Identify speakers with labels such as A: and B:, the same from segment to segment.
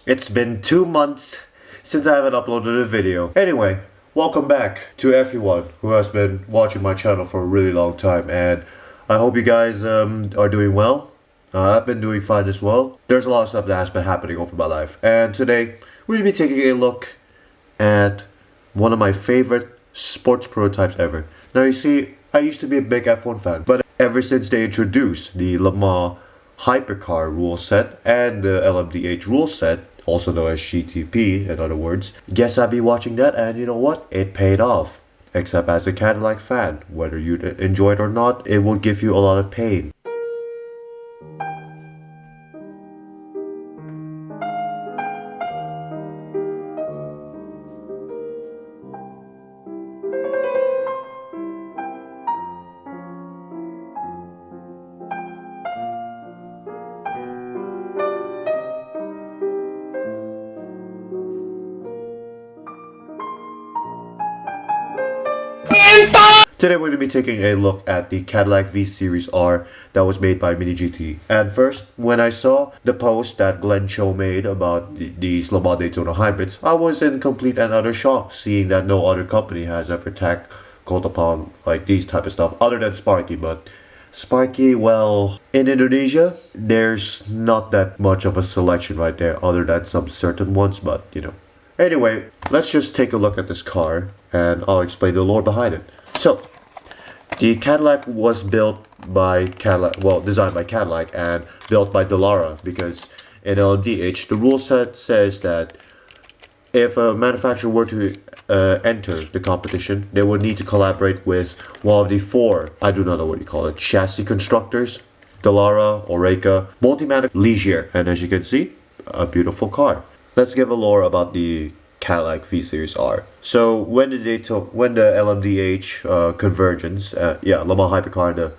A: It's been 2 months since I haven't uploaded a video. Anyway, welcome back to everyone who has been watching my channel for a really long time, and I hope you guys are doing well. I've been doing fine as well. There's a lot of stuff that has been happening over my life, and today we're going to be taking a look at one of my favorite sports prototypes ever. Now you see, I used to be a big F1 fan, but ever since they introduced the Le Mans Hypercar rule set and the LMDH rule set, also known as GTP in other words, guess I'd be watching that, and you know what? It paid off. Except as a Cadillac fan, whether you enjoy it or not, it will give you a lot of pain. Today we're going to be taking a look at the Cadillac V Series R that was made by Mini GT. And first, when I saw the post that Glenn Cho made about these Le Mans Daytona hybrids, I was in complete and utter shock, seeing that no other company has ever tackled upon like these type of stuff other than Sparky. But Sparky, well, in Indonesia, there's not that much of a selection right there other than some certain ones, but you know. Anyway, let's just take a look at this car and I'll explain the lore behind it. So, the Cadillac was built by Cadillac, well, designed by Cadillac and built by Dallara, because in LMDH, the rule set says that if a manufacturer were to enter the competition, they would need to collaborate with one of the four, I do not know what you call it, chassis constructors, Dallara, Oreca, Multimatic, Ligier, and as you can see, a beautiful car. Let's give a lore about the Cadillac V Series R. So when the LMDH convergence, Le Mans Hypercar and the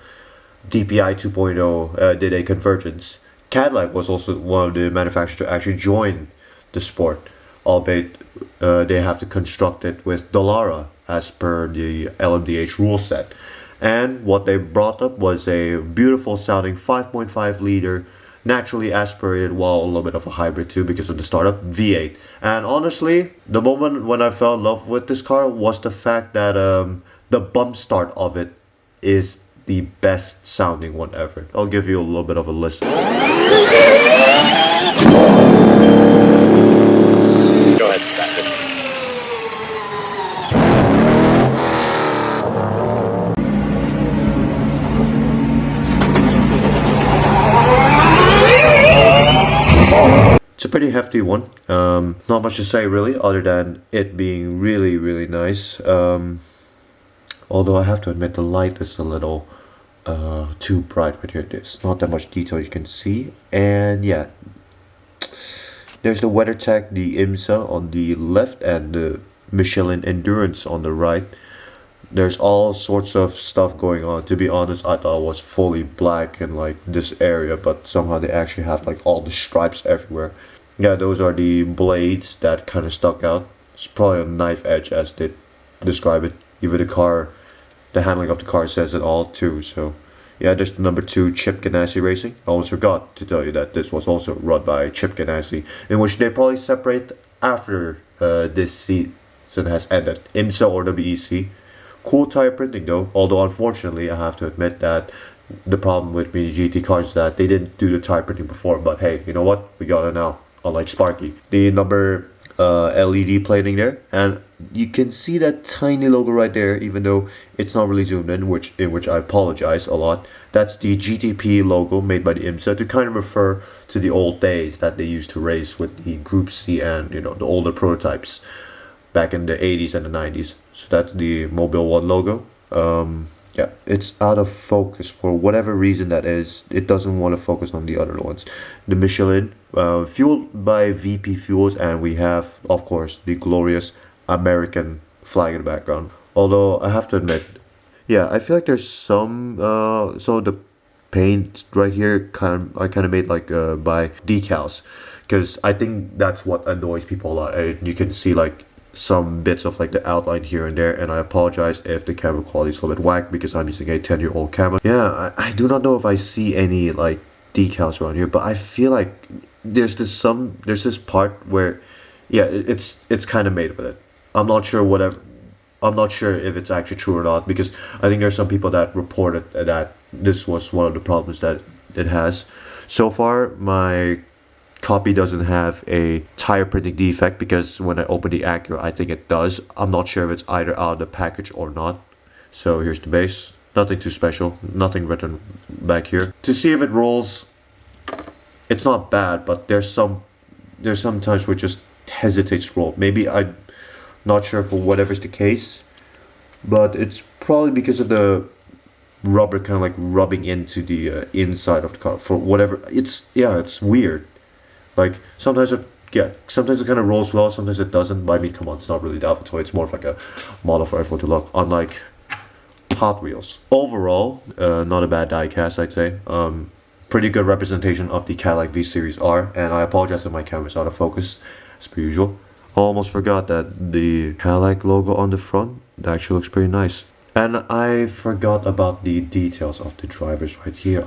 A: DPI 2.0 did a convergence, Cadillac was also one of the manufacturers to actually join the sport, albeit they have to construct it with Dallara as per the LMDH rule set. And what they brought up was a beautiful sounding 5.5 liter naturally aspirated, while a little bit of a hybrid too because of the startup V8. And honestly, the moment when I fell in love with this car was the fact that the bump start of it is the best sounding one ever. I'll give you a little bit of a listen. Go ahead, Saturday. It's a pretty hefty one. Not much to say really, other than it being really nice. Although I have to admit the light is a little too bright right here. There's not that much detail you can see. And yeah, there's the WeatherTech, the IMSA on the left, and the Michelin Endurance on the right. There's all sorts of stuff going on. To be honest, I thought it was fully black in like this area, but somehow they actually have like all the stripes everywhere. Yeah, those are the blades that kind of stuck out. It's probably a knife edge as they describe it. Even the handling of the car says it all too. So yeah, there's the number 2 Chip Ganassi Racing. I almost forgot to tell you that this was also run by Chip Ganassi, in which they probably separate after this season has ended. IMSA or WEC. Cool tire printing though, although unfortunately I have to admit that the problem with Mini GT cars is that they didn't do the tire printing before, but hey, you know what, we got it now, unlike Sparky. The number LED plating there, and you can see that tiny logo right there, even though it's not really zoomed in, which I apologize a lot. That's the GTP logo made by the IMSA to kind of refer to the old days that they used to race with the Group C and, you know, the older prototypes back in the 80s and the 90s. So that's the Mobile One logo. Yeah, it's out of focus for whatever reason that is. It doesn't want to focus on the other ones. The Michelin, fueled by VP Fuels, and we have, of course, the glorious American flag in the background. Although I have to admit, yeah, I feel like there's some of the paint right here I kind of made like by decals, because I think that's what annoys people a lot. And you can see like some bits of like the outline here and there, and I apologize if the camera quality is a little bit whack because I'm using a 10-year-old camera. Yeah, I do not know if I see any like decals around here, but I feel like there's this part where, yeah, it's kind of made with it. I'm not sure whatever. I'm not sure if it's actually true or not, because I think there's some people that reported that this was one of the problems that it has. So far, my copy doesn't have a tire printing defect, because when I open the Acura, I think it does. I'm not sure if it's either out of the package or not. So here's the base. Nothing too special. Nothing written back here. To see if it rolls, it's not bad, but there's some times where it just hesitates to roll. Maybe I'm not sure for whatever's the case, but it's probably because of the rubber kind of like rubbing into the inside of the car for whatever. It's weird. Like sometimes it kind of rolls well, sometimes it doesn't. But I mean, come on, it's not really that toy. It's more of like a model for everyone to look. Unlike Hot Wheels. Overall, not a bad diecast, I'd say. Pretty good representation of the Cadillac V Series R, and I apologize if my camera's out of focus, as per usual. Almost forgot that the Cadillac logo on the front, that actually looks pretty nice. And I forgot about the details of the drivers right here.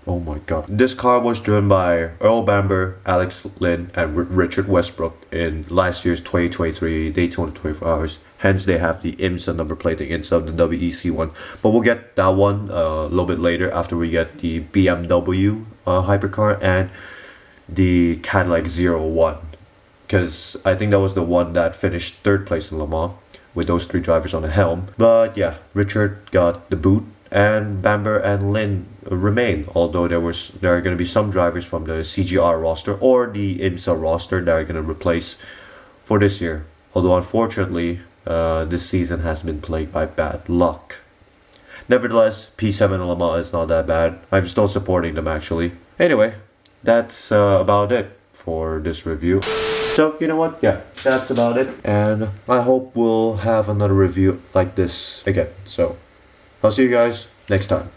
A: Oh my god. This car was driven by Earl Bamber, Alex Lynn, and Richard Westbrook in last year's 2023 Daytona 24 Hours. Hence, they have the IMSA number plating instead of the WEC one. But we'll get that one a little bit later, after we get the BMW hypercar and the Cadillac 01. Because I think that was the one that finished third place in Le Mans, with those three drivers on the helm. But yeah, Richard got the boot, and Bamber and Lynn remain, although there are going to be some drivers from the CGR roster or the IMSA roster that are going to replace for this year. Although unfortunately, this season has been plagued by bad luck. Nevertheless, P7 in Le Mans is not that bad. I'm still supporting them, actually. Anyway, that's about it for this review. So, you know what? Yeah, that's about it. And I hope we'll have another review like this again. So, I'll see you guys next time.